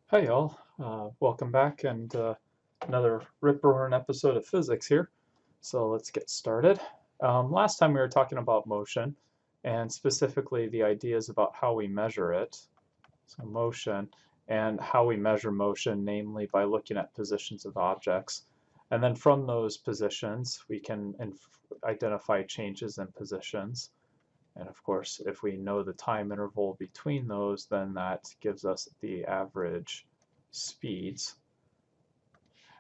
Hi y'all, welcome back and another rip-roaring episode of physics here. So let's get started. Last time we were talking about motion and specifically the ideas about how we measure it. So motion and how we measure motion, namely by looking at positions of objects. And then from those positions, we can identify changes in positions. And of course, if we know the time interval between those, then that gives us the average speeds.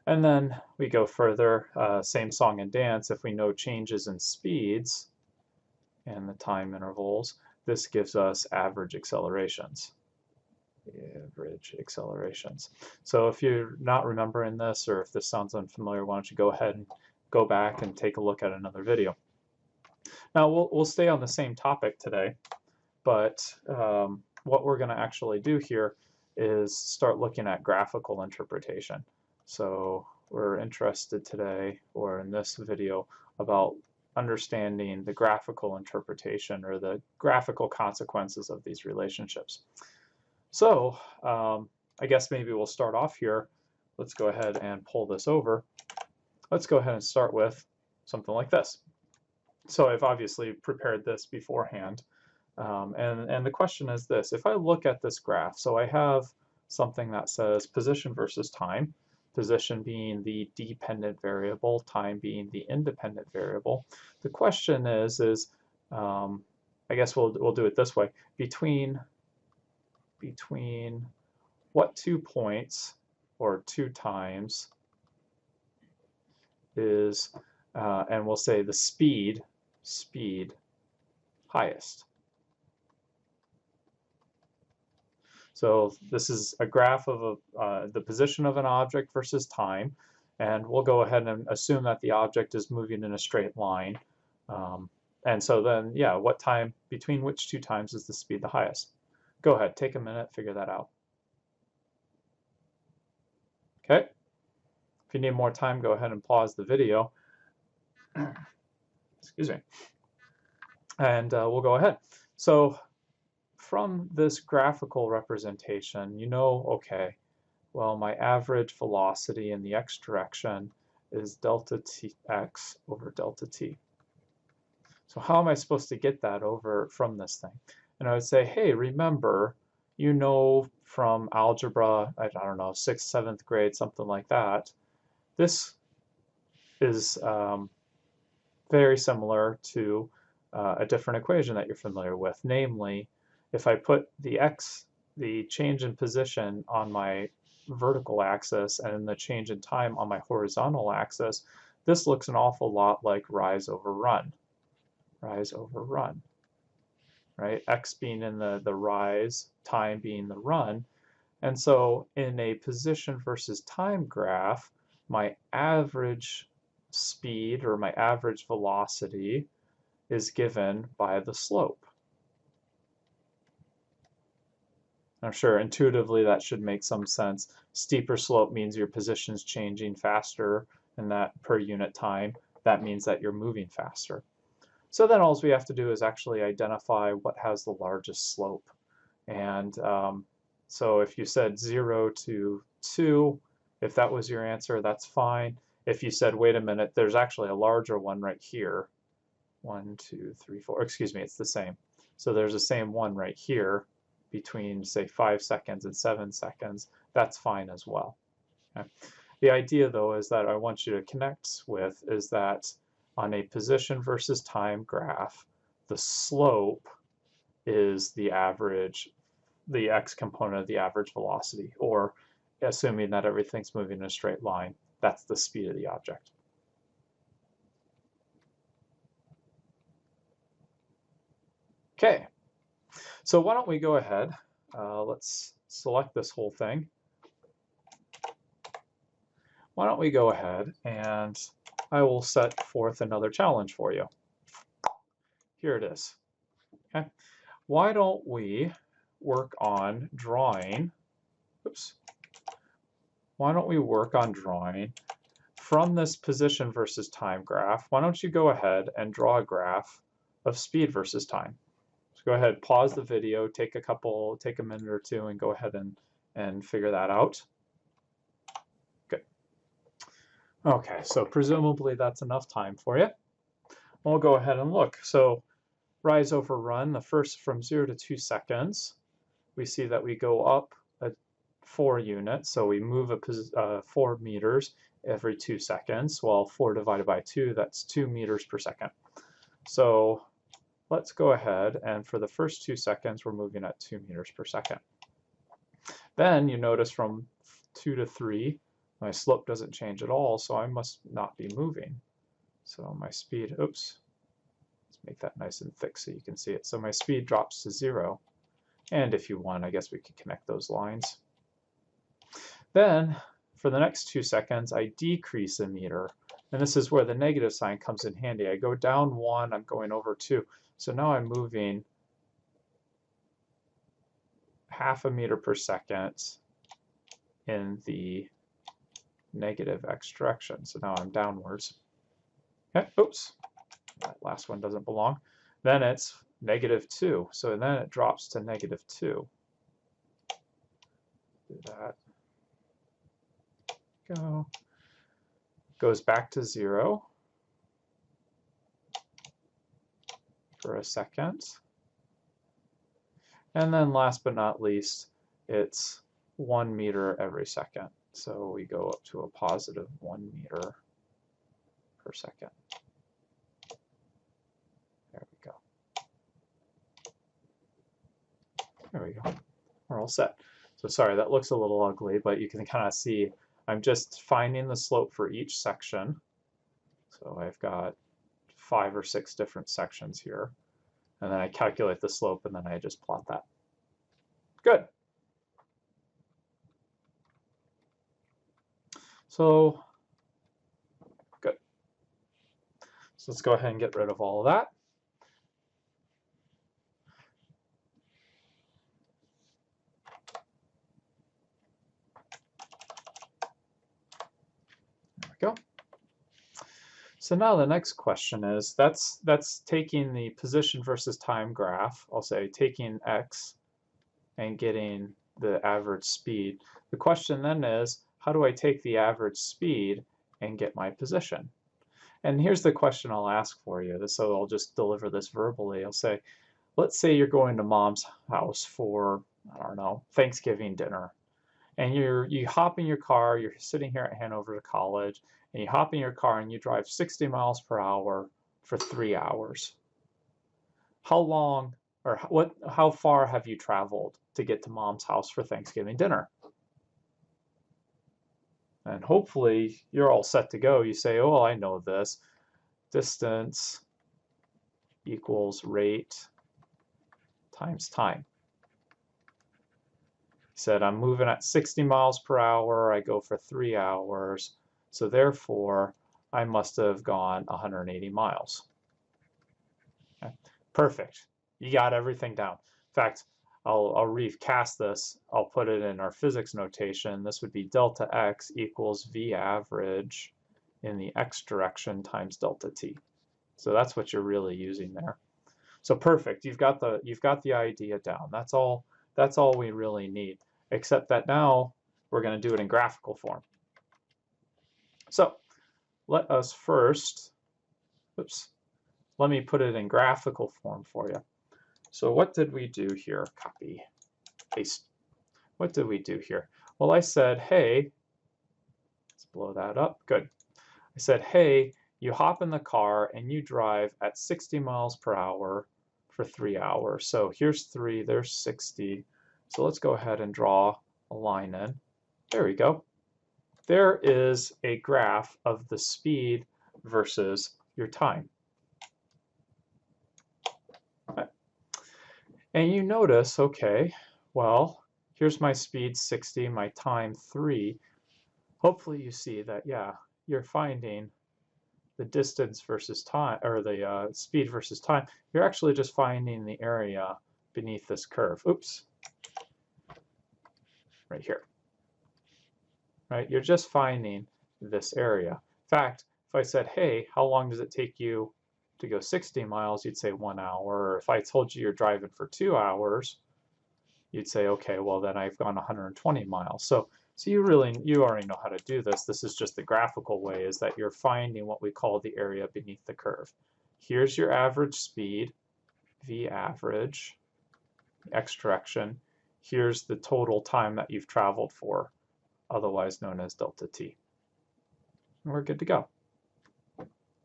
And then we go further, same song and dance. If we know changes in speeds and the time intervals, this gives us average accelerations. Average accelerations. So if you're not remembering this, or if this sounds unfamiliar, why don't you go ahead and go back and take a look at another video. Now we'll stay on the same topic today, but what we're going to actually do here is start looking at graphical interpretation. So we're interested today, or in this video, about understanding the graphical interpretation or the graphical consequences of these relationships. So I guess maybe we'll start off here. Let's go ahead and pull this over. Let's go ahead and start with something like this. So I've obviously prepared this beforehand. And the question is this: if I look at this graph, so I have something that says position versus time, position being the dependent variable, time being the independent variable. The question is I guess we'll do it this way: between what 2 points or 2 times is, and we'll say the speed highest. So this is a graph of the position of an object versus time, and we'll go ahead and assume that the object is moving in a straight line. And so then, yeah, what time, between which 2 times is the speed the highest? Go ahead, take a minute, figure that out. Okay, if you need more time, go ahead and pause the video. Excuse me. And we'll go ahead. So from this graphical representation, you know, okay, well, my average velocity in the x direction is delta tx over delta t. So how am I supposed to get that over from this thing? And I would say, hey, remember, you know from algebra, I don't know, 6th, 7th grade, something like that, this is very similar to a different equation that you're familiar with. Namely, if I put the change in position on my vertical axis and the change in time on my horizontal axis, this looks an awful lot like rise over run. Rise over run, right? X being in the rise, time being the run. And so in a position versus time graph, my average speed or my average velocity is given by the slope. I'm sure intuitively that should make some sense. Steeper slope means your position's changing faster, and that per unit time, that means that you're moving faster. So then all we have to do is actually identify what has the largest slope. And so if you said 0 to 2, if that was your answer, that's fine. If you said, wait a minute, there's actually a larger one right here. 1, 2, 3, 4, excuse me, it's the same. So there's the same one right here between, say, 5 seconds and 7 seconds. That's fine as well. Okay. The idea, though, is that I want you to connect with is that on a position versus time graph, the slope is the average, the x component of the average velocity, or assuming that everything's moving in a straight line, that's the speed of the object. Okay, so why don't we go ahead, let's select this whole thing. Why don't we go ahead and I will set forth another challenge for you. Here it is. Okay. Why don't we work on drawing, oops, why don't we work on drawing from this position versus time graph, why don't you go ahead and draw a graph of speed versus time. So go ahead, pause the video, take a minute or two and go ahead and figure that out? Good. Okay, so presumably that's enough time for you. We'll go ahead and look. So rise over run, the first from 0 to 2 seconds, we see that we go up 4 units, so we move 4 meters every 2 seconds. Well, 4 divided by 2, that's 2 meters per second. So let's go ahead, and for the first 2 seconds, we're moving at 2 meters per second. Then you notice from 2 to 3, my slope doesn't change at all, so I must not be moving. So my speed, oops, let's make that nice and thick so you can see it. So my speed drops to 0. And if you want, I guess we could connect those lines. Then, for the next 2 seconds, I decrease a meter. And this is where the negative sign comes in handy. I go down 1, I'm going over 2. So now I'm moving half a meter per second in the negative x direction. So now I'm downwards. Okay, oops, that last one doesn't belong. Then it's -2. So then it drops to -2. Do that. Go. Goes back to 0 for a second. And then last but not least, it's 1 meter every second. So we go up to a positive 1 meter per second. There we go. There we go. We're all set. So sorry, that looks a little ugly, but you can kind of see I'm just finding the slope for each section. So I've got 5 or 6 different sections here. And then I calculate the slope, and then I just plot that. Good. So, good. So let's go ahead and get rid of all of that. There we go. So now the next question is, that's taking the position versus time graph. I'll say taking x and getting the average speed. The question then is, how do I take the average speed and get my position? And here's the question I'll ask for you. So I'll just deliver this verbally. I'll say, let's say you're going to mom's house for, I don't know, Thanksgiving dinner. And you hop in your car, you're sitting here at Hanover College, and you hop in your car and you drive 60 miles per hour for 3 hours. How long, or how far have you traveled to get to mom's house for Thanksgiving dinner? And hopefully you're all set to go. You say, oh, I know this. Distance equals rate times time. He said, I'm moving at 60 miles per hour. I go for 3 hours. So therefore, I must have gone 180 miles. Okay. Perfect. You got everything down. In fact, I'll recast this. I'll put it in our physics notation. This would be delta x equals v average in the x direction times delta t. So that's what you're really using there. So perfect. You've got the idea down. That's all we really need. Except that now we're going to do it in graphical form. So let us first, oops, let me put it in graphical form for you. So what did we do here? Copy, paste. What did we do here? Well, I said, hey, let's blow that up. Good. I said, hey, you hop in the car and you drive at 60 miles per hour for 3 hours. So here's 3, there's 60. So let's go ahead and draw a line in. There we go. There is a graph of the speed versus your time. And you notice, okay, well, here's my speed 60, my time 3. Hopefully you see that, yeah, you're finding the distance versus time, or the speed versus time. You're actually just finding the area beneath this curve. Oops. Right here. Right? You're just finding this area. In fact, if I said, hey, how long does it take you to go 60 miles, you'd say 1 hour. Or if I told you you're driving for 2 hours, you'd say, okay, well then I've gone 120 miles. So you already know how to do this. This is just the graphical way, is that you're finding what we call the area beneath the curve. Here's your average speed, V average, x direction. Here's the total time that you've traveled for, otherwise known as delta t. And we're good to go.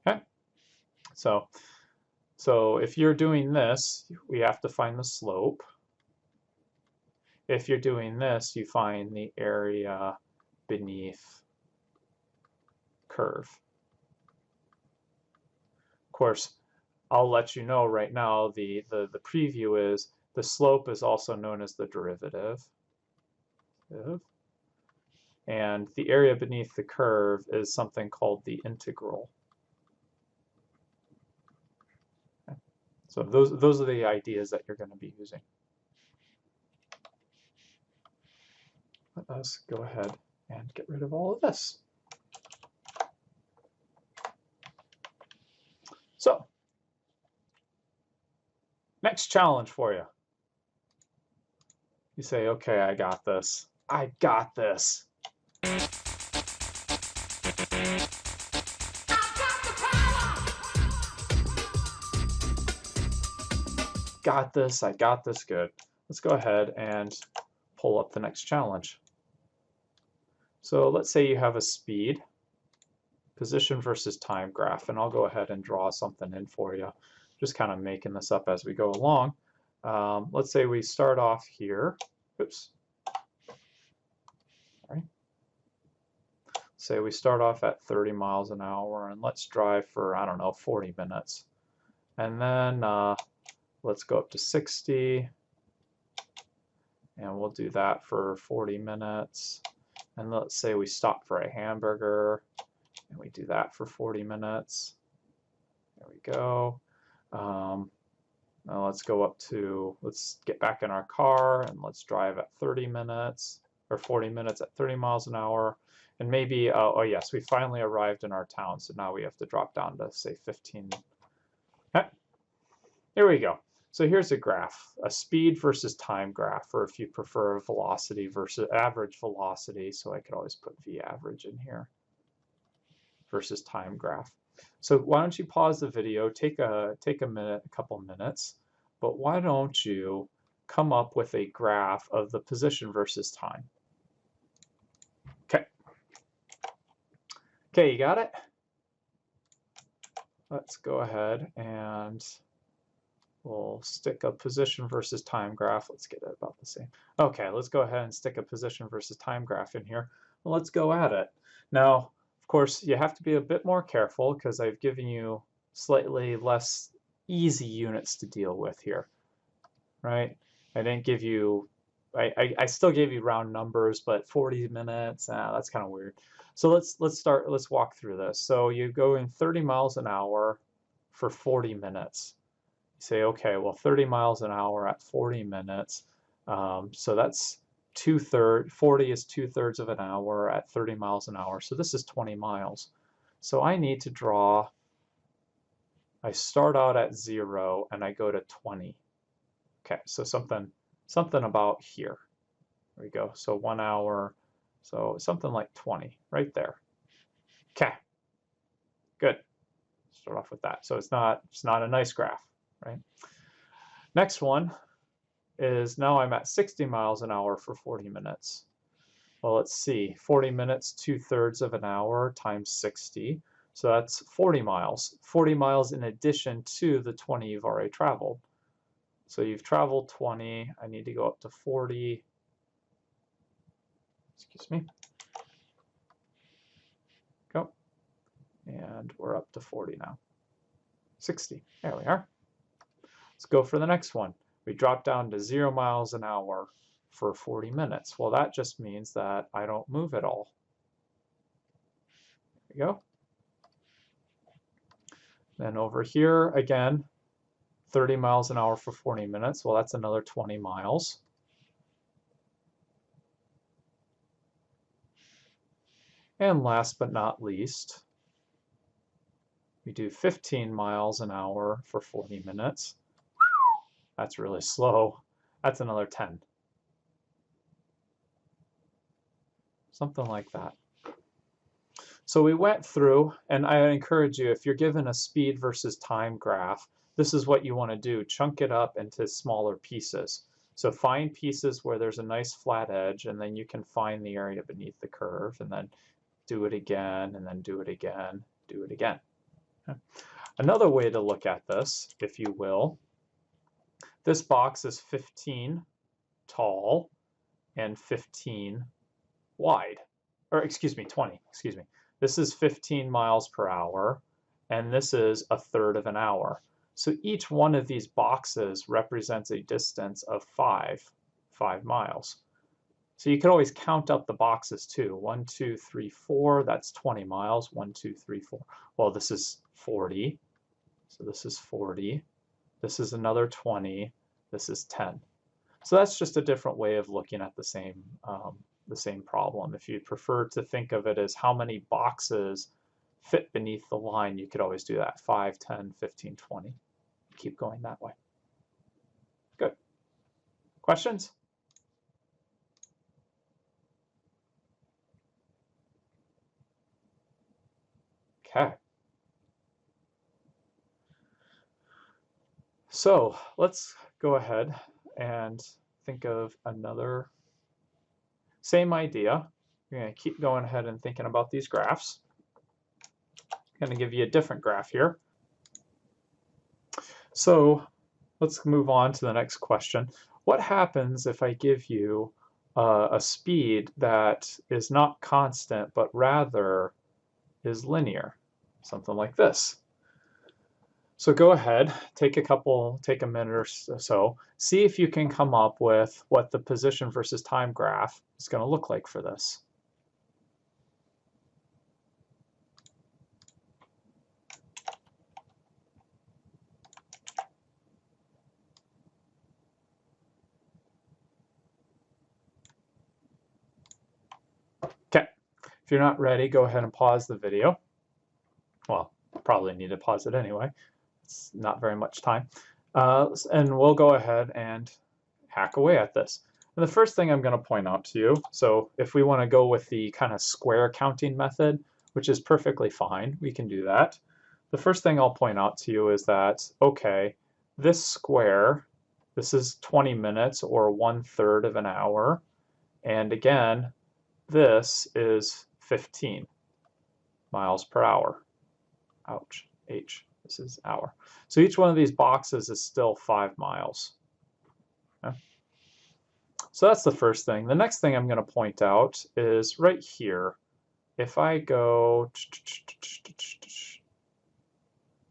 Okay? So if you're doing this, we have to find the slope. If you're doing this, you find the area beneath curve. Of course, I'll let you know right now, the preview is the slope is also known as the derivative. And the area beneath the curve is something called the integral. Okay. So those are the ideas that you're going to be using. Let us go ahead and get rid of all of this. So, next challenge for you. You say, okay, I got this. I got this. Got this, I got this, good. Let's go ahead and pull up the next challenge. So let's say you have a speed, position versus time graph, and I'll go ahead and draw something in for you. Just kind of making this up as we go along. Let's say we start off here. Oops. Sorry. Say we start off at 30 miles an hour, and let's drive for, I don't know, 40 minutes. And then let's go up to 60, and we'll do that for 40 minutes. And let's say we stop for a hamburger, and we do that for 40 minutes. There we go. Now let's go up to, let's get back in our car, and let's drive at 30 minutes, or 40 minutes at 30 miles an hour. And maybe, oh yes, we finally arrived in our town, so now we have to drop down to, say, 15. Okay. Here we go. So here's a graph, a speed versus time graph, or if you prefer velocity versus average velocity, so I could always put V average in here, versus time graph. So why don't you pause the video, take a minute, a couple minutes, but why don't you come up with a graph of the position versus time? Okay. Okay, you got it? Let's go ahead and we'll stick a position versus time graph. Let's get it about the same. Okay, let's go ahead and stick a position versus time graph in here. Well, let's go at it. Now, of course, you have to be a bit more careful because I've given you slightly less easy units to deal with here, right? I didn't give you, I still gave you round numbers, but 40 minutes, that's kind of weird. So let's walk through this. So you go in 30 miles an hour for 40 minutes. Say, okay, well, 30 miles an hour at 40 minutes. So that's 40 is 2/3 of an hour at 30 miles an hour. So this is 20 miles. So I need to draw, I start out at 0 and I go to 20. Okay, so something about here. There we go. So 1 hour, so something like 20 right there. Okay, good. Start off with that. So it's not a nice graph. Right. Next one is now I'm at 60 miles an hour for 40 minutes. Well, let's see, 40 minutes, 2/3 of an hour times 60. So that's 40 miles. 40 miles in addition to the 20 you've already traveled. So you've traveled 20. I need to go up to 40. Excuse me. Go. And we're up to 40 now. 60. There we are. Let's go for the next one. We drop down to 0 miles an hour for 40 minutes. Well, that just means that I don't move at all. There we go. Then over here, again, 30 miles an hour for 40 minutes. Well, that's another 20 miles. And last but not least, we do 15 miles an hour for 40 minutes. That's really slow. That's another 10. something like that. So we went through, and I encourage you, if you're given a speed versus time graph, this is what you want to do. Chunk it up into smaller pieces. So find pieces where there's a nice flat edge, and then you can find the area beneath the curve, and then do it again, and then do it again, do it again. Okay. Another way to look at this, if you will, this box is 15 tall and 15 wide, or excuse me, 20, excuse me. This is 15 miles per hour, and this is a third of an hour. So each one of these boxes represents a distance of 5 miles. So you could always count up the boxes too. 1, 2, 3, 4, that's 20 miles. 1, 2, 3, 4. Well, this is 40. So this is 40. This is another 20. This is 10. So that's just a different way of looking at the same problem. If you prefer to think of it as how many boxes fit beneath the line, you could always do that. 5, 10, 15, 20. Keep going that way. Good. Questions? Okay. So let's go ahead and think of another same idea. We're going to keep going ahead and thinking about these graphs. I'm going to give you a different graph here. So let's move on to the next question. What happens if I give you a speed that is not constant, but rather is linear? Something like this. So go ahead, take a minute or so, see if you can come up with what the position versus time graph is going to look like for this. Okay, if you're not ready, go ahead and pause the video. Well, probably need to pause it anyway. It's not very much time. And we'll go ahead and hack away at this. And the first thing I'm going to point out to you, so if we want to go with the kind of square counting method, which is perfectly fine, we can do that. The first thing I'll point out to you is that, okay, this square, this is 20 minutes or 1/3 of an hour. And again, this is 15 miles per hour. Ouch, H. This is hour. So each one of these boxes is still 5 miles. Okay. So that's the first thing. The next thing I'm going to point out is right here. If I go,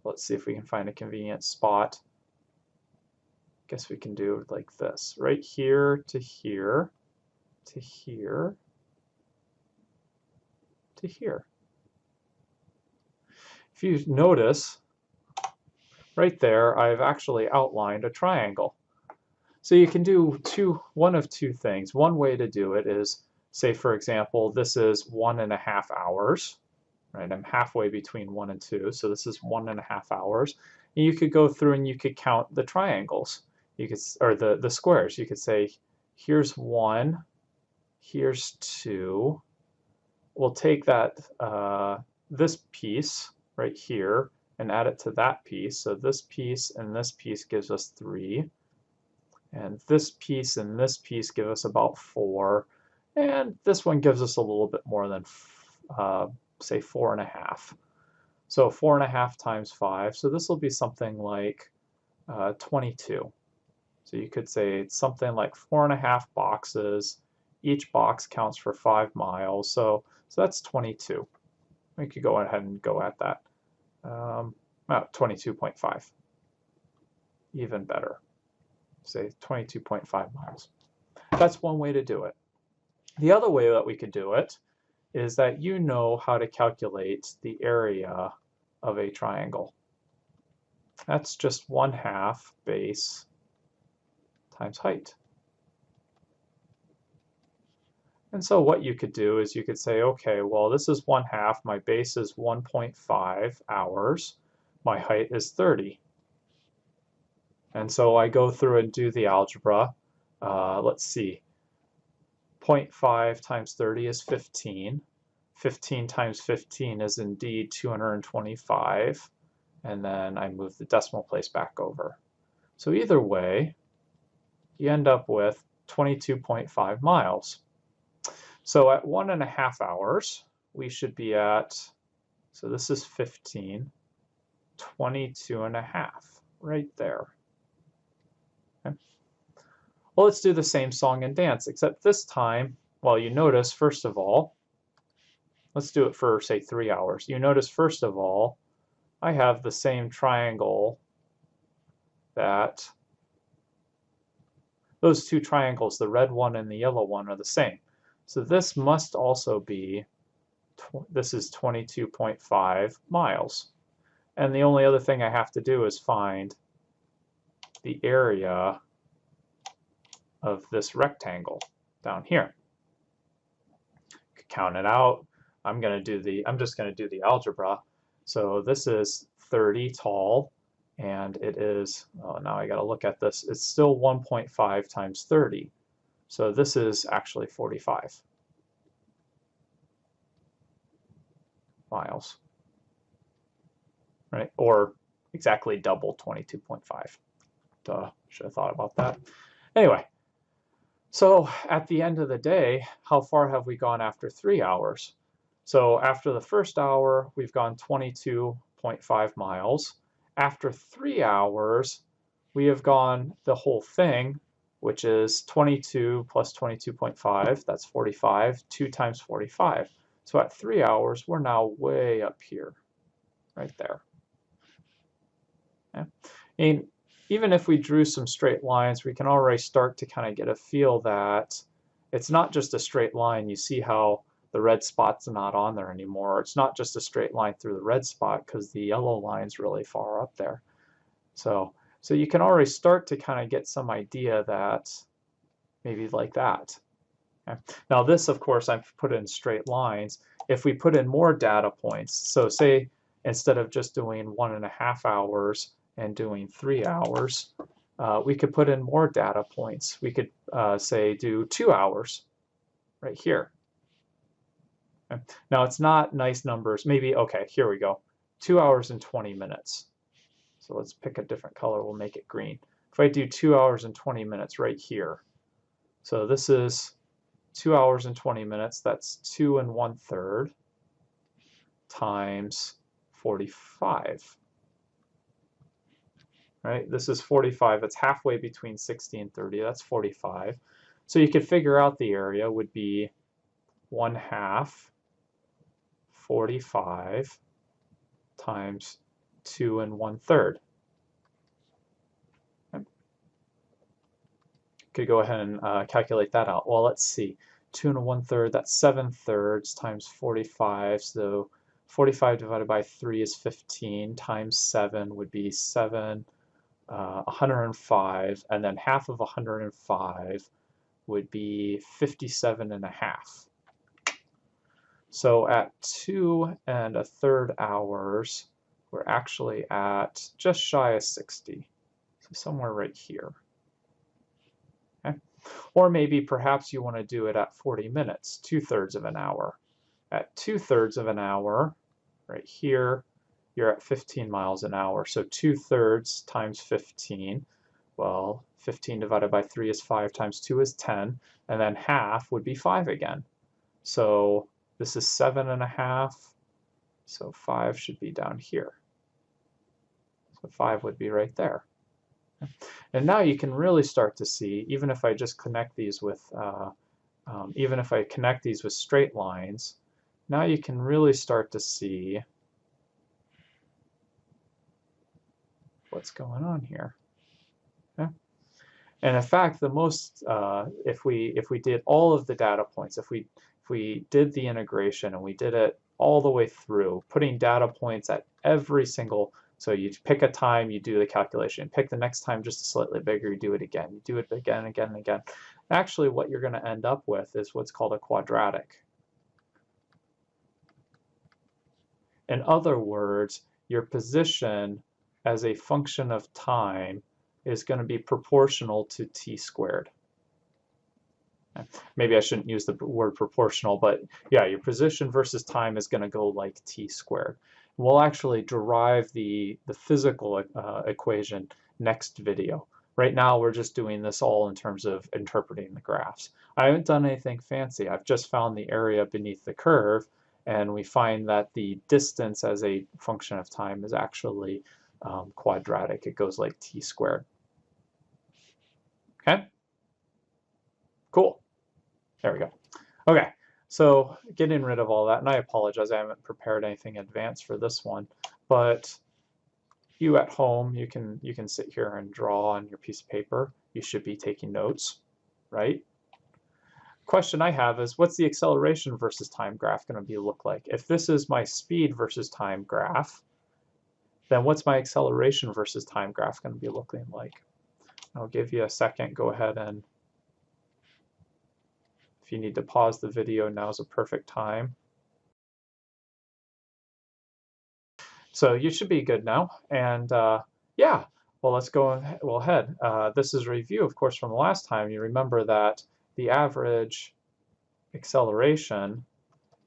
let's see if we can find a convenient spot. Guess we can do it like this. Right here to here to here to here. If you notice, right there, I've actually outlined a triangle. So you can do one of two things. One way to do it is, say for example, this is 1.5 hours, right? I'm halfway between 1 and 2, so this is 1.5 hours. And you could go through and you could count the triangles, you could, or the squares. You could say, here's 1, here's 2. We'll take that this piece right here and add it to that piece. So this piece and this piece gives us 3. And this piece and this piece give us about 4. And this one gives us a little bit more than, say, 4.5. So 4.5 times 5. So this will be something like 22. So you could say it's something like 4.5 boxes. Each box counts for 5 miles. So that's 22. We could go ahead and go at that. 22.5. Even better. Say 22.5 miles. That's one way to do it. The other way that we could do it is that you know how to calculate the area of a triangle. That's just 1/2 base times height. And so what you could do is you could say, okay, well, this is 1/2. My base is 1.5 hours. My height is 30. And so I go through and do the algebra. Let's see. 0.5 times 30 is 15. 15 times 15 is indeed 225. And then I move the decimal place back over. So either way, you end up with 22.5 miles. So at 1.5 hours, we should be at, so this is 15, 22.5, right there. Okay. Well, let's do the same song and dance, except this time, well, you notice, first of all, let's do it for, say, 3 hours. You notice, first of all, I have the same triangle that those two triangles, the red one and the yellow one, are the same. So this must also be, this is 22.5 miles. And the only other thing I have to do is find the area of this rectangle down here. Count it out. I'm just going to do the algebra. So this is 30 tall, and it is, oh, now I got to look at this. It's still 1.5 times 30. So this is actually 45 miles, right? Or exactly double 22.5. Duh, should have thought about that. Anyway, so at the end of the day, how far have we gone after 3 hours? So after the first hour, we've gone 22.5 miles. After 3 hours, we have gone the whole thing, which is 22 plus 22.5, that's 45, 2 times 45. So at 3 hours, we're now way up here, right there. Okay. And even if we drew some straight lines, we can already start to kind of get a feel that it's not just a straight line. You see how the red spot's not on there anymore. It's not just a straight line through the red spot because the yellow line's really far up there. So you can already start to kind of get some idea that maybe like that. Okay. Now this, of course, I've put in straight lines. If we put in more data points, so say instead of just doing 1.5 hours and doing 3 hours, we could put in more data points. We could say do 2 hours right here. Okay. Now it's not nice numbers. Maybe, okay, here we go. 2 hours and 20 minutes. So let's pick a different color. We'll make it green. If I do 2 hours and 20 minutes right here, so this is 2 hours and 20 minutes. That's 2 1/3 times 45. Right? This is 45. It's halfway between 60 and 30. That's 45. So you could figure out the area would be 1/2 45 times 2 1/3. Okay. Could go ahead and calculate that out. Well, let's see. 2 1/3, that's 7/3 times 45. So 45 divided by 3 is 15 times 7 would be 105, and then half of 105 would be 57.5. So at 2 1/3 hours, we're actually at just shy of 60. So somewhere right here. Okay. Or maybe perhaps you want to do it at 40 minutes, 2/3 of an hour. At 2/3 of an hour, right here, you're at 15 miles an hour. So 2/3 times 15, well, 15 divided by 3 is 5 times 2 is 10, and then half would be 5 again. So this is 7.5, so 5 should be down here. So 5 would be right there. And now you can really start to see, even if I just connect these with, straight lines, now you can really start to see what's going on here. Okay? And in fact, the most, if we did all of the data points, if we did the integration and we did it all the way through, putting data points at every single, so you pick a time, you do the calculation, pick the next time just slightly bigger, you do it again, you do it again, again, and again. Actually, what you're going to end up with is what's called a quadratic. In other words, your position as a function of time is going to be proportional to t squared. Maybe I shouldn't use the word proportional, but yeah, your position versus time is going to go like t squared. We'll actually derive the physical equation next video. Right now, we're just doing this all in terms of interpreting the graphs. I haven't done anything fancy. I've just found the area beneath the curve, and we find that the distance as a function of time is actually quadratic. It goes like t squared. Okay? Cool. There we go. Okay, so getting rid of all that, and I apologize, I haven't prepared anything in advance for this one, but you at home, you can sit here and draw on your piece of paper. You should be taking notes, right? Question I have is, what's the acceleration versus time graph going to look like? If this is my speed versus time graph, then what's my acceleration versus time graph going to be looking like? I'll give you a second. Go ahead, and if you need to pause the video, now's a perfect time. So you should be good now. And yeah, well, let's go ahead. This is a review, of course, from the last time. You remember that the average acceleration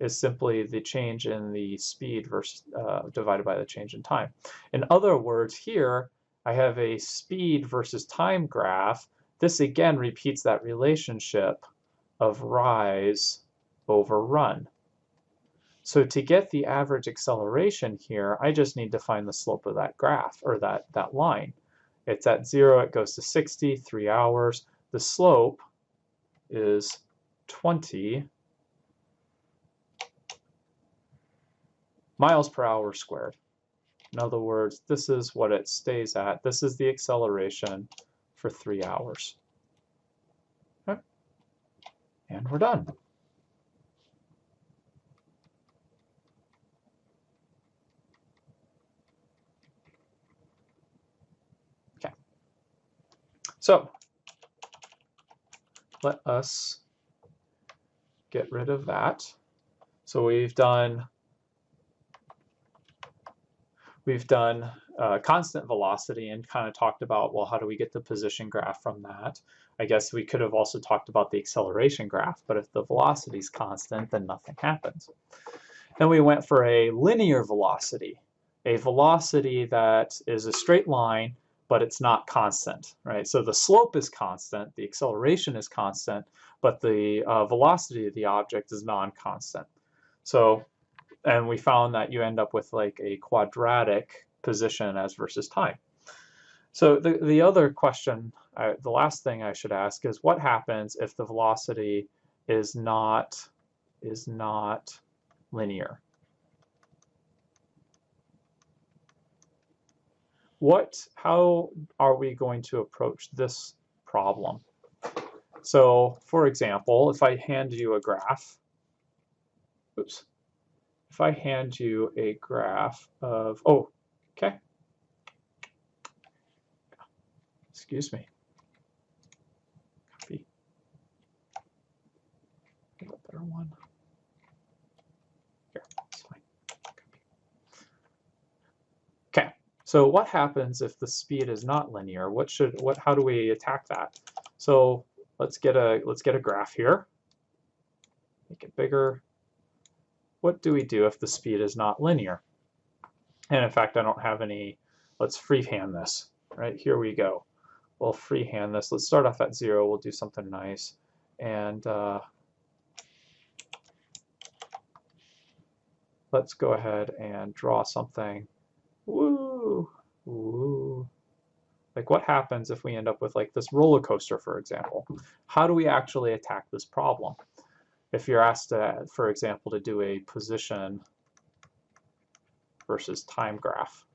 is simply the change in the speed versus divided by the change in time. In other words, here I have a speed versus time graph. This again repeats that relationship of rise over run. So to get the average acceleration here, I just need to find the slope of that graph, or that line. It's at 0, it goes to 60, 3 hours. The slope is 20 miles per hour squared. In other words, this is what it stays at. This is the acceleration for 3 hours. Okay. And we're done. Okay. So let us get rid of that. So we've done constant velocity and kind of talked about, well, how do we get the position graph from that? I guess we could have also talked about the acceleration graph, but if the velocity is constant, then nothing happens. Then we went for a linear velocity, a velocity that is a straight line, but it's not constant, right? So the slope is constant, the acceleration is constant, but the velocity of the object is non-constant. So, and we found that you end up with like a quadratic position as versus time. So the other question, the last thing I should ask is, what happens if the velocity is not linear? How are we going to approach this problem? So, for example, if I hand you a graph, oops. If I hand you a graph of, oh, okay. Excuse me. Copy. Get a better one. Here, it's fine. Copy. Okay. So what happens if the speed is not linear? How do we attack that? So let's get a graph here. Make it bigger. What do we do if the speed is not linear? And in fact, I don't have any. Let's freehand this. Right, here we go. We'll freehand this. Let's start off at 0. We'll do something nice. And let's go ahead and draw something. Woo! Woo! Like, what happens if we end up with like this roller coaster, for example? How do we actually attack this problem? If you're asked, for example, to do a position versus time graph,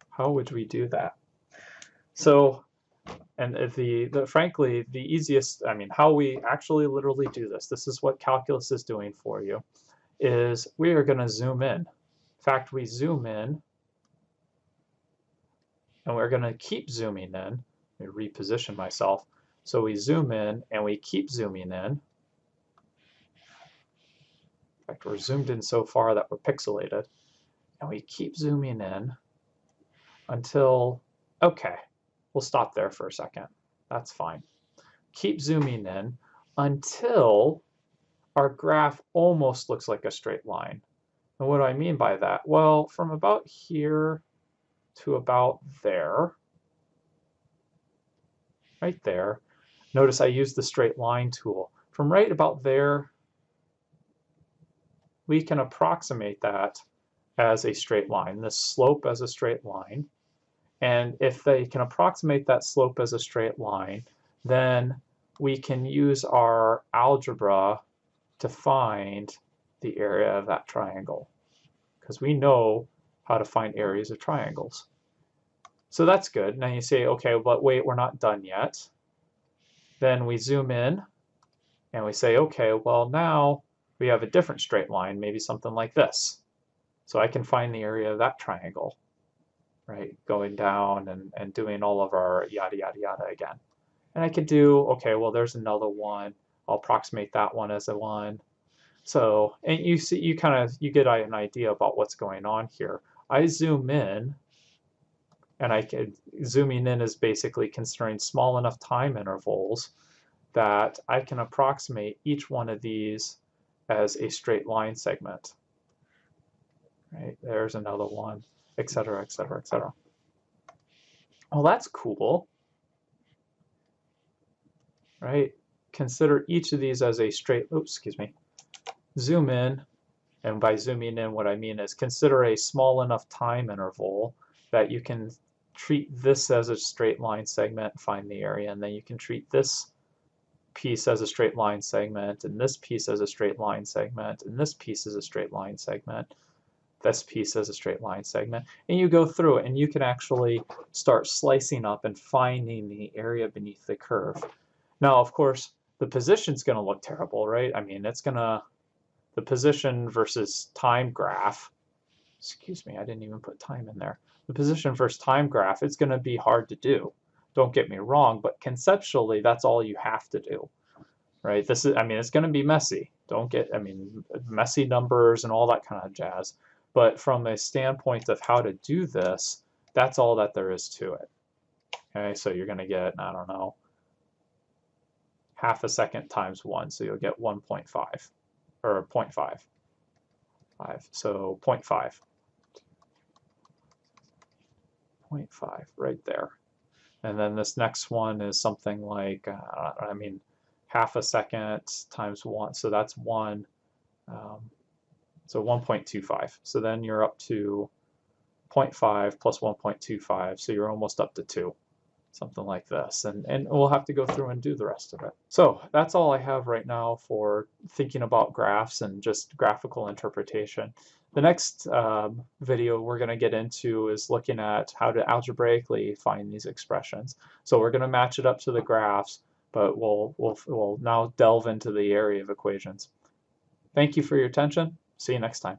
how would we do that? So, and if frankly, the easiest, I mean, how we actually literally do this, this is what calculus is doing for you, is we are going to zoom in. In fact, we zoom in, and we're going to keep zooming in. Let me reposition myself. So we zoom in, and we keep zooming in. In fact, we're zoomed in so far that we're pixelated. And we keep zooming in until, okay, we'll stop there for a second. That's fine. keep zooming in until our graph almost looks like a straight line. And what do I mean by that? Well, from about here to about there, right there, notice I used the straight line tool. From right about there, we can approximate that as a straight line, this slope as a straight line. And if they can approximate that slope as a straight line, then we can use our algebra to find the area of that triangle, because we know how to find areas of triangles. So that's good. Now you say, okay, but wait, we're not done yet. Then we zoom in and we say, okay, well now we have a different straight line, maybe something like this. So I can find the area of that triangle, right? Going down and doing all of our yada, yada, yada again. And I could do, okay, well, there's another one. I'll approximate that one as a one. So, and you see, you get an idea about what's going on here. I zoom in, and zooming in is basically considering small enough time intervals that I can approximate each one of these as a straight line segment. Right, there's another one, et cetera, et cetera, et cetera. Well, that's cool, right? Consider each of these as a straight, oops, excuse me, zoom in, and by zooming in, what I mean is consider a small enough time interval that you can treat this as a straight line segment and find the area, and then you can treat this piece as a straight line segment, and this piece as a straight line segment, and this piece as a straight line segment, this piece as a straight line segment, and you go through it and you can actually start slicing up and finding the area beneath the curve. Now, of course, the position's going to look terrible, right? I mean, it's going to, the position versus time graph, excuse me, I didn't even put time in there. The position versus time graph, it's going to be hard to do. Don't get me wrong, but conceptually, that's all you have to do, right? This is, I mean, it's going to be messy. Don't get, I mean, messy numbers and all that kind of jazz. But from a standpoint of how to do this, that's all that there is to it. Okay, so you're going to get, I don't know, half a second times 1, so you'll get 1.5, or 0.5. So 0.5. 0.5 right there. And then this next one is something like, I mean, half a second times 1, so that's 1. So 1.25. So then you're up to 0.5 plus 1.25, so you're almost up to 2, something like this. And we'll have to go through and do the rest of it. So that's all I have right now for thinking about graphs and just graphical interpretation. The next video we're going to get into is looking at how to algebraically find these expressions. So we're going to match it up to the graphs, but we'll now delve into the area of equations. Thank you for your attention. See you next time.